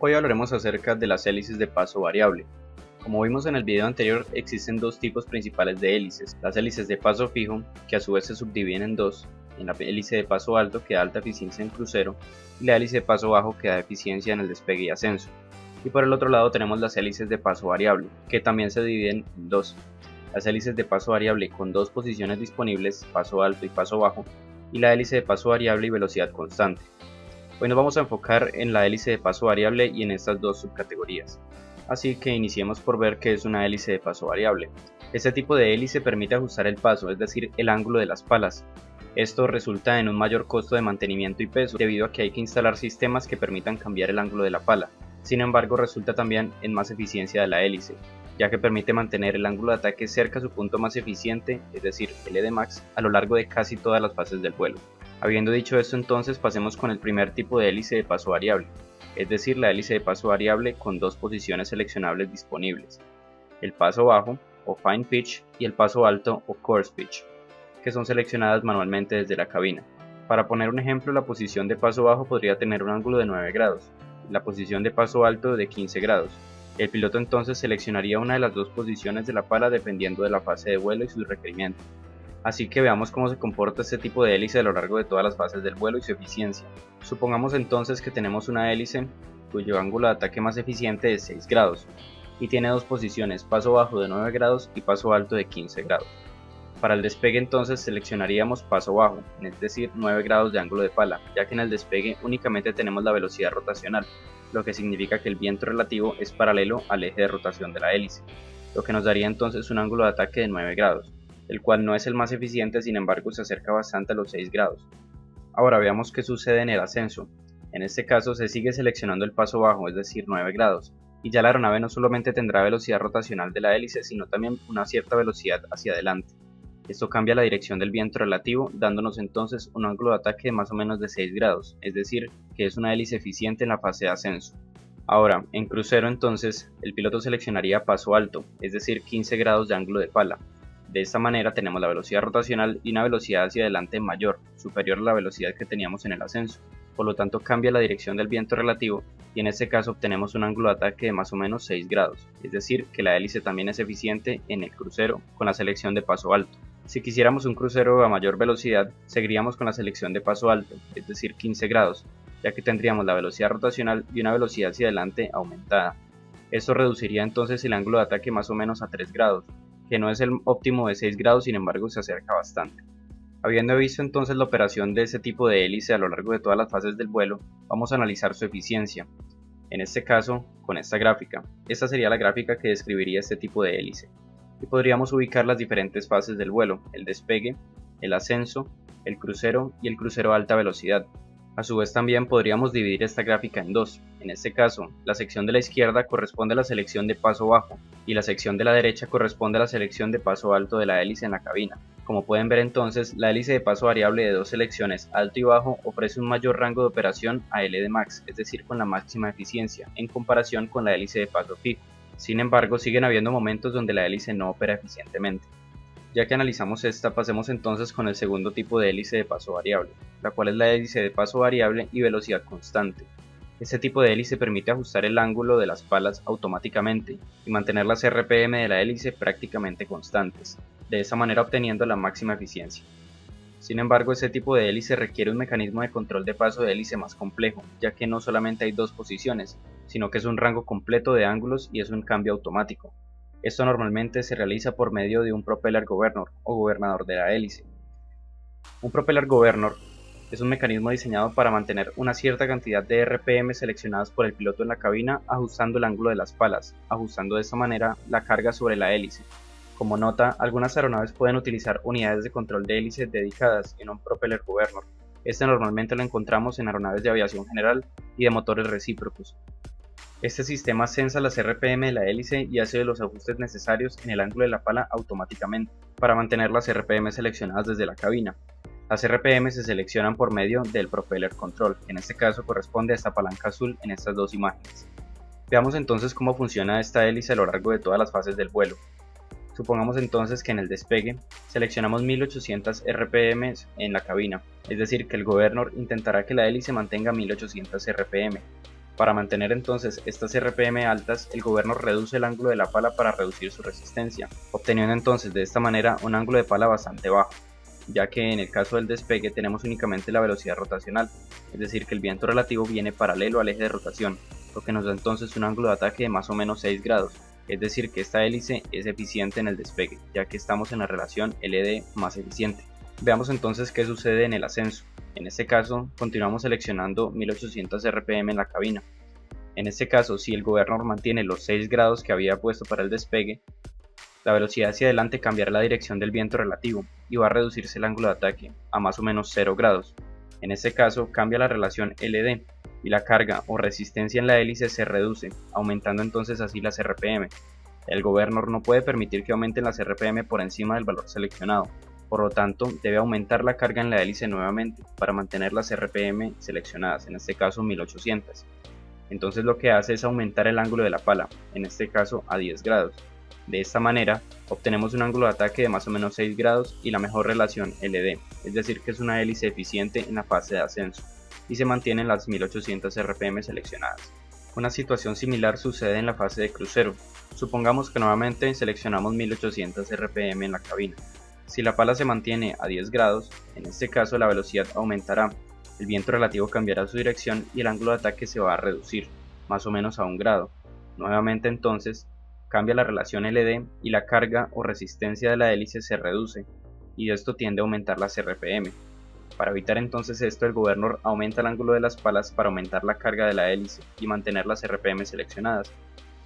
Hoy hablaremos acerca de las hélices de paso variable. Como vimos en el video anterior, existen dos tipos principales de hélices: las hélices de paso fijo, que a su vez se subdividen en dos, en la hélice de paso alto, que da alta eficiencia en crucero, y la hélice de paso bajo, que da eficiencia en el despegue y ascenso. Y por el otro lado tenemos las hélices de paso variable, que también se dividen en dos: las hélices de paso variable con dos posiciones disponibles, paso alto y paso bajo, y la hélice de paso variable y velocidad constante. Hoy nos vamos a enfocar en la hélice de paso variable y en estas dos subcategorías. Así que iniciemos por ver qué es una hélice de paso variable. Este tipo de hélice permite ajustar el paso, es decir, el ángulo de las palas. Esto resulta en un mayor costo de mantenimiento y peso, debido a que hay que instalar sistemas que permitan cambiar el ángulo de la pala. Sin embargo, resulta también en más eficiencia de la hélice, ya que permite mantener el ángulo de ataque cerca a su punto más eficiente, es decir, LD max, a lo largo de casi todas las fases del vuelo. Habiendo dicho esto, entonces pasemos con el primer tipo de hélice de paso variable, es decir, la hélice de paso variable con dos posiciones seleccionables disponibles: el paso bajo o fine pitch y el paso alto o coarse pitch, que son seleccionadas manualmente desde la cabina. Para poner un ejemplo, la posición de paso bajo podría tener un ángulo de 9 grados, y la posición de paso alto de 15 grados. El piloto entonces seleccionaría una de las dos posiciones de la pala dependiendo de la fase de vuelo y sus requerimientos. Así que veamos cómo se comporta este tipo de hélice a lo largo de todas las fases del vuelo y su eficiencia. Supongamos entonces que tenemos una hélice cuyo ángulo de ataque más eficiente es 6 grados y tiene dos posiciones, paso bajo de 9 grados y paso alto de 15 grados. Para el despegue entonces seleccionaríamos paso bajo, es decir, 9 grados de ángulo de pala, ya que en el despegue únicamente tenemos la velocidad rotacional, lo que significa que el viento relativo es paralelo al eje de rotación de la hélice, lo que nos daría entonces un ángulo de ataque de 9 grados. El cual no es el más eficiente, sin embargo se acerca bastante a los 6 grados. Ahora veamos qué sucede en el ascenso. En este caso se sigue seleccionando el paso bajo, es decir, 9 grados, y ya la aeronave no solamente tendrá velocidad rotacional de la hélice, sino también una cierta velocidad hacia adelante. Esto cambia la dirección del viento relativo, dándonos entonces un ángulo de ataque de más o menos de 6 grados, es decir, que es una hélice eficiente en la fase de ascenso. Ahora, en crucero entonces, el piloto seleccionaría paso alto, es decir, 15 grados de ángulo de pala. De esta manera tenemos la velocidad rotacional y una velocidad hacia adelante mayor, superior a la velocidad que teníamos en el ascenso. Por lo tanto cambia la dirección del viento relativo y en este caso obtenemos un ángulo de ataque de más o menos 6 grados, es decir, que la hélice también es eficiente en el crucero con la selección de paso alto. Si quisiéramos un crucero a mayor velocidad, seguiríamos con la selección de paso alto, es decir, 15 grados, ya que tendríamos la velocidad rotacional y una velocidad hacia adelante aumentada. Esto reduciría entonces el ángulo de ataque más o menos a 3 grados, que no es el óptimo de 6 grados, sin embargo se acerca bastante. Habiendo visto entonces la operación de este tipo de hélice a lo largo de todas las fases del vuelo, vamos a analizar su eficiencia. En este caso, con esta gráfica. Esta sería la gráfica que describiría este tipo de hélice. Y podríamos ubicar las diferentes fases del vuelo: el despegue, el ascenso, el crucero y el crucero a alta velocidad. A su vez también podríamos dividir esta gráfica en dos. En este caso, la sección de la izquierda corresponde a la selección de paso bajo y la sección de la derecha corresponde a la selección de paso alto de la hélice en la cabina. Como pueden ver entonces, la hélice de paso variable de dos selecciones, alto y bajo, ofrece un mayor rango de operación a LD max, es decir, con la máxima eficiencia, en comparación con la hélice de paso fijo. Sin embargo, siguen habiendo momentos donde la hélice no opera eficientemente. Ya que analizamos esta, pasemos entonces con el segundo tipo de hélice de paso variable, la cual es la hélice de paso variable y velocidad constante. Este tipo de hélice permite ajustar el ángulo de las palas automáticamente y mantener las RPM de la hélice prácticamente constantes, de esa manera obteniendo la máxima eficiencia. Sin embargo, este tipo de hélice requiere un mecanismo de control de paso de hélice más complejo, ya que no solamente hay dos posiciones, sino que es un rango completo de ángulos y es un cambio automático. Esto normalmente se realiza por medio de un propeller governor o gobernador de la hélice. Un propeller governor es un mecanismo diseñado para mantener una cierta cantidad de RPM seleccionadas por el piloto en la cabina, ajustando el ángulo de las palas, ajustando de esta manera la carga sobre la hélice. Como nota, algunas aeronaves pueden utilizar unidades de control de hélice dedicadas en un propeller governor. Este normalmente lo encontramos en aeronaves de aviación general y de motores recíprocos. Este sistema censa las RPM de la hélice y hace los ajustes necesarios en el ángulo de la pala automáticamente, para mantener las RPM seleccionadas desde la cabina. Las RPM se seleccionan por medio del propeller control, que en este caso corresponde a esta palanca azul en estas dos imágenes. Veamos entonces cómo funciona esta hélice a lo largo de todas las fases del vuelo. Supongamos entonces que en el despegue seleccionamos 1800 RPM en la cabina, es decir que el governor intentará que la hélice mantenga 1800 RPM. Para mantener entonces estas RPM altas, el Governor reduce el ángulo de la pala para reducir su resistencia, obteniendo entonces de esta manera un ángulo de pala bastante bajo, ya que en el caso del despegue tenemos únicamente la velocidad rotacional, es decir que el viento relativo viene paralelo al eje de rotación, lo que nos da entonces un ángulo de ataque de más o menos 6 grados, es decir que esta hélice es eficiente en el despegue, ya que estamos en la relación LD más eficiente. Veamos entonces qué sucede en el ascenso. En este caso, continuamos seleccionando 1800 RPM en la cabina. En este caso, si el Governor mantiene los 6 grados que había puesto para el despegue, la velocidad hacia adelante cambiará la dirección del viento relativo y va a reducirse el ángulo de ataque a más o menos 0 grados. En este caso, cambia la relación LD y la carga o resistencia en la hélice se reduce, aumentando entonces así las RPM. El Governor no puede permitir que aumenten las RPM por encima del valor seleccionado. Por lo tanto, debe aumentar la carga en la hélice nuevamente para mantener las RPM seleccionadas, en este caso 1800. Entonces lo que hace es aumentar el ángulo de la pala, en este caso a 10 grados. De esta manera, obtenemos un ángulo de ataque de más o menos 6 grados y la mejor relación LD, es decir que es una hélice eficiente en la fase de ascenso, y se mantienen las 1800 RPM seleccionadas. Una situación similar sucede en la fase de crucero. Supongamos que nuevamente seleccionamos 1800 RPM en la cabina. Si la pala se mantiene a 10 grados, en este caso la velocidad aumentará, el viento relativo cambiará su dirección y el ángulo de ataque se va a reducir, más o menos a 1 grado. Nuevamente entonces, cambia la relación LD y la carga o resistencia de la hélice se reduce, y esto tiende a aumentar las RPM. Para evitar entonces esto, el Governor aumenta el ángulo de las palas para aumentar la carga de la hélice y mantener las RPM seleccionadas,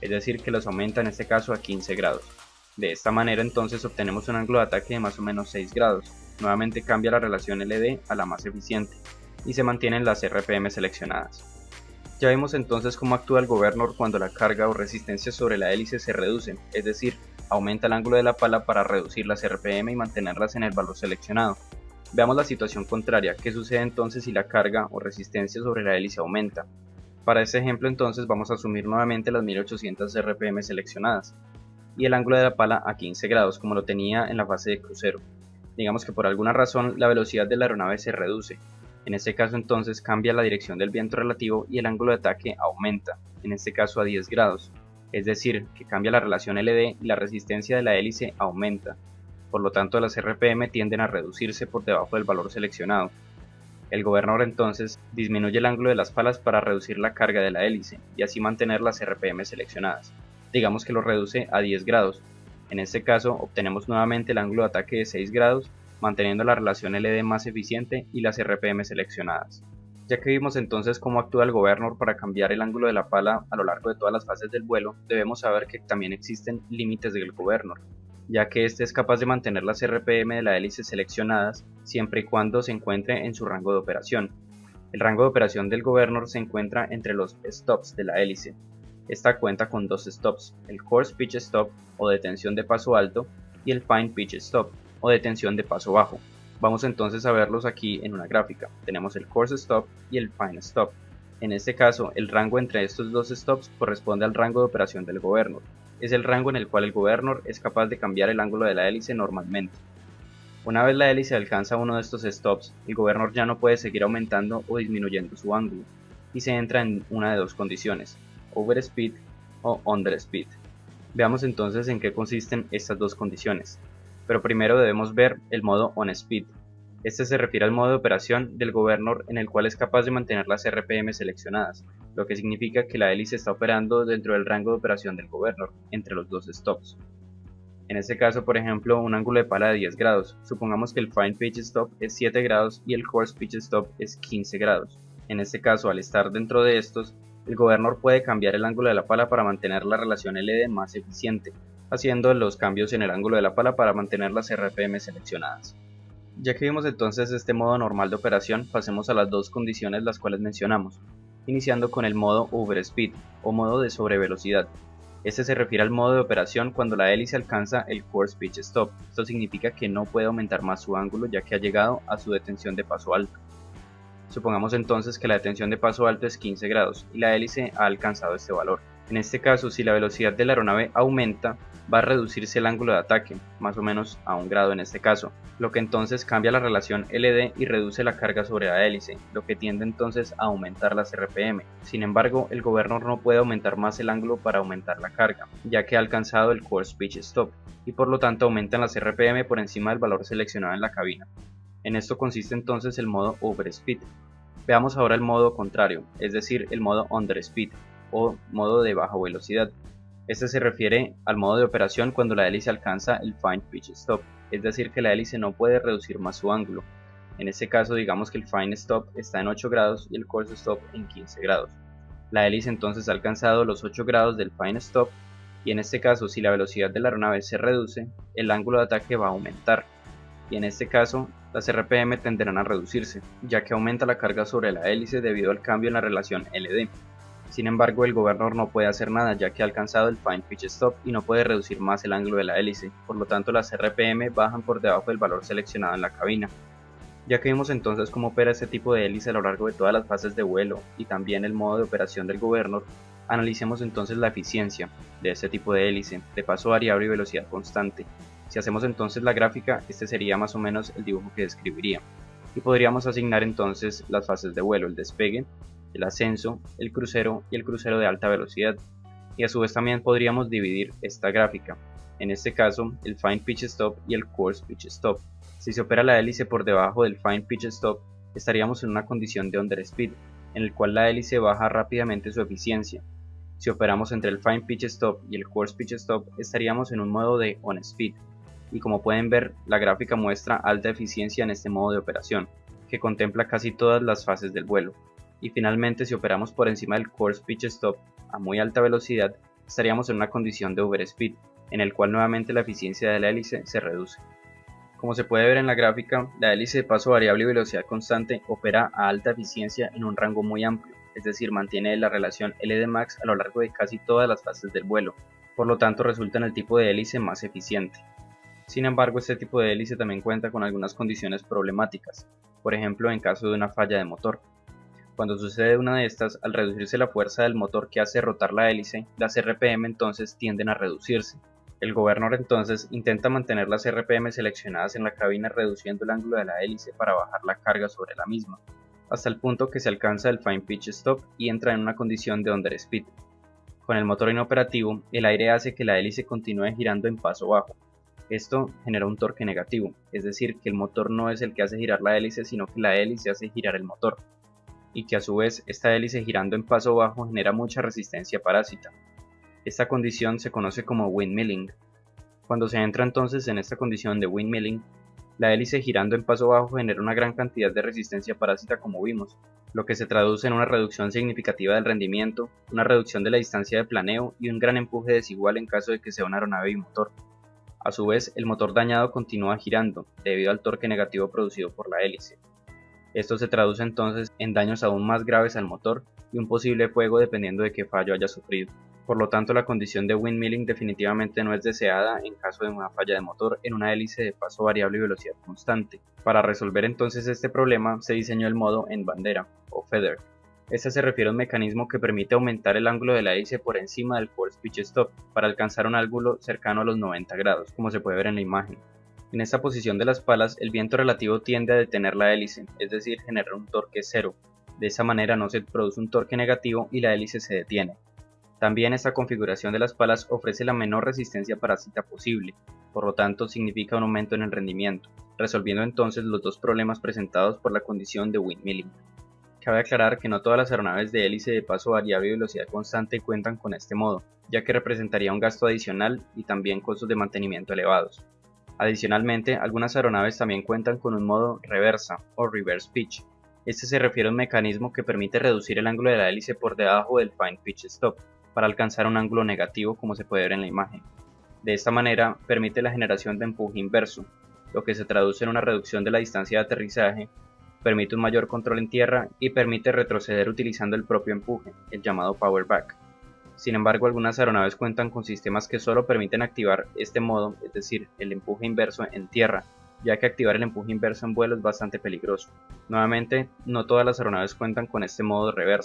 es decir que los aumenta en este caso a 15 grados. De esta manera entonces obtenemos un ángulo de ataque de más o menos 6 grados, nuevamente cambia la relación LD a la más eficiente, y se mantienen las RPM seleccionadas. Ya vimos entonces cómo actúa el Governor cuando la carga o resistencia sobre la hélice se reduce, es decir, aumenta el ángulo de la pala para reducir las RPM y mantenerlas en el valor seleccionado. Veamos la situación contraria, ¿qué sucede entonces si la carga o resistencia sobre la hélice aumenta? Para este ejemplo entonces vamos a asumir nuevamente las 1800 RPM seleccionadas y el ángulo de la pala a 15 grados como lo tenía en la fase de crucero. Digamos que por alguna razón la velocidad de la aeronave se reduce. En este caso entonces cambia la dirección del viento relativo y el ángulo de ataque aumenta, en este caso a 10 grados. Es decir, que cambia la relación LD y la resistencia de la hélice aumenta. Por lo tanto las RPM tienden a reducirse por debajo del valor seleccionado. El Governor entonces disminuye el ángulo de las palas para reducir la carga de la hélice y así mantener las RPM seleccionadas. Digamos que lo reduce a 10 grados. En este caso obtenemos nuevamente el ángulo de ataque de 6 grados, manteniendo la relación LD más eficiente y las RPM seleccionadas. Ya que vimos entonces cómo actúa el Governor para cambiar el ángulo de la pala a lo largo de todas las fases del vuelo, debemos saber que también existen límites del Governor, ya que este es capaz de mantener las RPM de la hélice seleccionadas siempre y cuando se encuentre en su rango de operación. El rango de operación del Governor se encuentra entre los stops de la hélice. Esta cuenta con dos stops, el Coarse Pitch Stop o detención de paso alto y el Fine Pitch Stop o detención de paso bajo. Vamos entonces a verlos aquí en una gráfica. Tenemos el Coarse Stop y el Fine Stop. En este caso, el rango entre estos dos stops corresponde al rango de operación del Governor. Es el rango en el cual el Governor es capaz de cambiar el ángulo de la hélice normalmente. Una vez la hélice alcanza uno de estos stops, el Governor ya no puede seguir aumentando o disminuyendo su ángulo, y se entra en una de dos condiciones, overspeed o underspeed. Veamos entonces en qué consisten estas dos condiciones, pero primero debemos ver el modo OnSpeed. Este se refiere al modo de operación del Governor en el cual es capaz de mantener las RPM seleccionadas, lo que significa que la hélice está operando dentro del rango de operación del Governor, entre los dos stops. En este caso, por ejemplo, un ángulo de pala de 10 grados. Supongamos que el Fine Pitch Stop es 7 grados y el Coarse Pitch Stop es 15 grados. En este caso, al estar dentro de estos, el Governor puede cambiar el ángulo de la pala para mantener la relación LD más eficiente, haciendo los cambios en el ángulo de la pala para mantener las RPM seleccionadas. Ya que vimos entonces este modo normal de operación, pasemos a las dos condiciones las cuales mencionamos, iniciando con el modo Overspeed o modo de sobrevelocidad. Este se refiere al modo de operación cuando la hélice alcanza el Coarse Pitch Stop. Esto significa que no puede aumentar más su ángulo ya que ha llegado a su detención de paso alto. Supongamos entonces que la detención de paso alto es 15 grados y la hélice ha alcanzado este valor. En este caso, si la velocidad de la aeronave aumenta, va a reducirse el ángulo de ataque, más o menos a 1 grado en este caso, lo que entonces cambia la relación LD y reduce la carga sobre la hélice, lo que tiende entonces a aumentar las RPM. Sin embargo, el Governor no puede aumentar más el ángulo para aumentar la carga, ya que ha alcanzado el Course Pitch Stop, y por lo tanto aumentan las RPM por encima del valor seleccionado en la cabina. En esto consiste entonces el modo Overspeed. Veamos ahora el modo contrario, es decir, el modo Underspeed, o modo de baja velocidad. Este se refiere al modo de operación cuando la hélice alcanza el Fine Pitch Stop, es decir que la hélice no puede reducir más su ángulo. En este caso digamos que el Fine Stop está en 8 grados y el Course Stop en 15 grados. La hélice entonces ha alcanzado los 8 grados del Fine Stop y en este caso si la velocidad de la aeronave se reduce, el ángulo de ataque va a aumentar y en este caso las RPM tenderán a reducirse, ya que aumenta la carga sobre la hélice debido al cambio en la relación LD. Sin embargo, el Governor no puede hacer nada ya que ha alcanzado el Fine Pitch Stop y no puede reducir más el ángulo de la hélice, por lo tanto las RPM bajan por debajo del valor seleccionado en la cabina. Ya que vimos entonces cómo opera este tipo de hélice a lo largo de todas las fases de vuelo y también el modo de operación del Governor, analicemos entonces la eficiencia de este tipo de hélice de paso variable y velocidad constante. Si hacemos entonces la gráfica, este sería más o menos el dibujo que describiría. Y podríamos asignar entonces las fases de vuelo, el despegue, el ascenso, el crucero y el crucero de alta velocidad. Y a su vez también podríamos dividir esta gráfica, en este caso el Fine Pitch Stop y el Course Pitch Stop. Si se opera la hélice por debajo del Fine Pitch Stop, estaríamos en una condición de Underspeed, en el cual la hélice baja rápidamente su eficiencia. Si operamos entre el Fine Pitch Stop y el Course Pitch Stop, estaríamos en un modo de On-Speed. Y como pueden ver, la gráfica muestra alta eficiencia en este modo de operación, que contempla casi todas las fases del vuelo. Y finalmente, si operamos por encima del Course Pitch Stop a muy alta velocidad, estaríamos en una condición de Overspeed, en el cual nuevamente la eficiencia de la hélice se reduce. Como se puede ver en la gráfica, la hélice de paso variable y velocidad constante opera a alta eficiencia en un rango muy amplio, es decir, mantiene la relación LD-max a lo largo de casi todas las fases del vuelo, por lo tanto resulta en el tipo de hélice más eficiente. Sin embargo, este tipo de hélice también cuenta con algunas condiciones problemáticas, por ejemplo en caso de una falla de motor. Cuando sucede una de estas, al reducirse la fuerza del motor que hace rotar la hélice, las RPM entonces tienden a reducirse. El Governor entonces intenta mantener las RPM seleccionadas en la cabina reduciendo el ángulo de la hélice para bajar la carga sobre la misma, hasta el punto que se alcanza el Fine Pitch Stop y entra en una condición de Underspeed. Con el motor inoperativo, el aire hace que la hélice continúe girando en paso bajo. Esto genera un torque negativo, es decir, que el motor no es el que hace girar la hélice, sino que la hélice hace girar el motor, y que a su vez esta hélice girando en paso bajo genera mucha resistencia parásita. Esta condición se conoce como windmilling. Cuando se entra entonces en esta condición de windmilling, la hélice girando en paso bajo genera una gran cantidad de resistencia parásita como vimos, lo que se traduce en una reducción significativa del rendimiento, una reducción de la distancia de planeo y un gran empuje desigual en caso de que sea una aeronave bimotor. A su vez, el motor dañado continúa girando, debido al torque negativo producido por la hélice. Esto se traduce entonces en daños aún más graves al motor y un posible fuego dependiendo de qué fallo haya sufrido. Por lo tanto, la condición de windmilling definitivamente no es deseada en caso de una falla de motor en una hélice de paso variable y velocidad constante. Para resolver entonces este problema, se diseñó el modo en bandera, o feather. Este se refiere a un mecanismo que permite aumentar el ángulo de la hélice por encima del Course Pitch Stop para alcanzar un ángulo cercano a los 90 grados, como se puede ver en la imagen. En esta posición de las palas, el viento relativo tiende a detener la hélice, es decir, generar un torque cero. De esa manera no se produce un torque negativo y la hélice se detiene. También esta configuración de las palas ofrece la menor resistencia parásita posible, por lo tanto significa un aumento en el rendimiento, resolviendo entonces los dos problemas presentados por la condición de windmilling. Cabe aclarar que no todas las aeronaves de hélice de paso variable y velocidad constante cuentan con este modo, ya que representaría un gasto adicional y también costos de mantenimiento elevados. Adicionalmente, algunas aeronaves también cuentan con un modo reversa o reverse pitch. Este se refiere a un mecanismo que permite reducir el ángulo de la hélice por debajo del Fine Pitch Stop, para alcanzar un ángulo negativo como se puede ver en la imagen. De esta manera, permite la generación de empuje inverso, lo que se traduce en una reducción de la distancia de aterrizaje, permite un mayor control en tierra y permite retroceder utilizando el propio empuje, el llamado power back. Sin embargo, algunas aeronaves cuentan con sistemas que solo permiten activar este modo, es decir, el empuje inverso en tierra, ya que activar el empuje inverso en vuelo es bastante peligroso. Nuevamente, no todas las aeronaves cuentan con este modo reversa.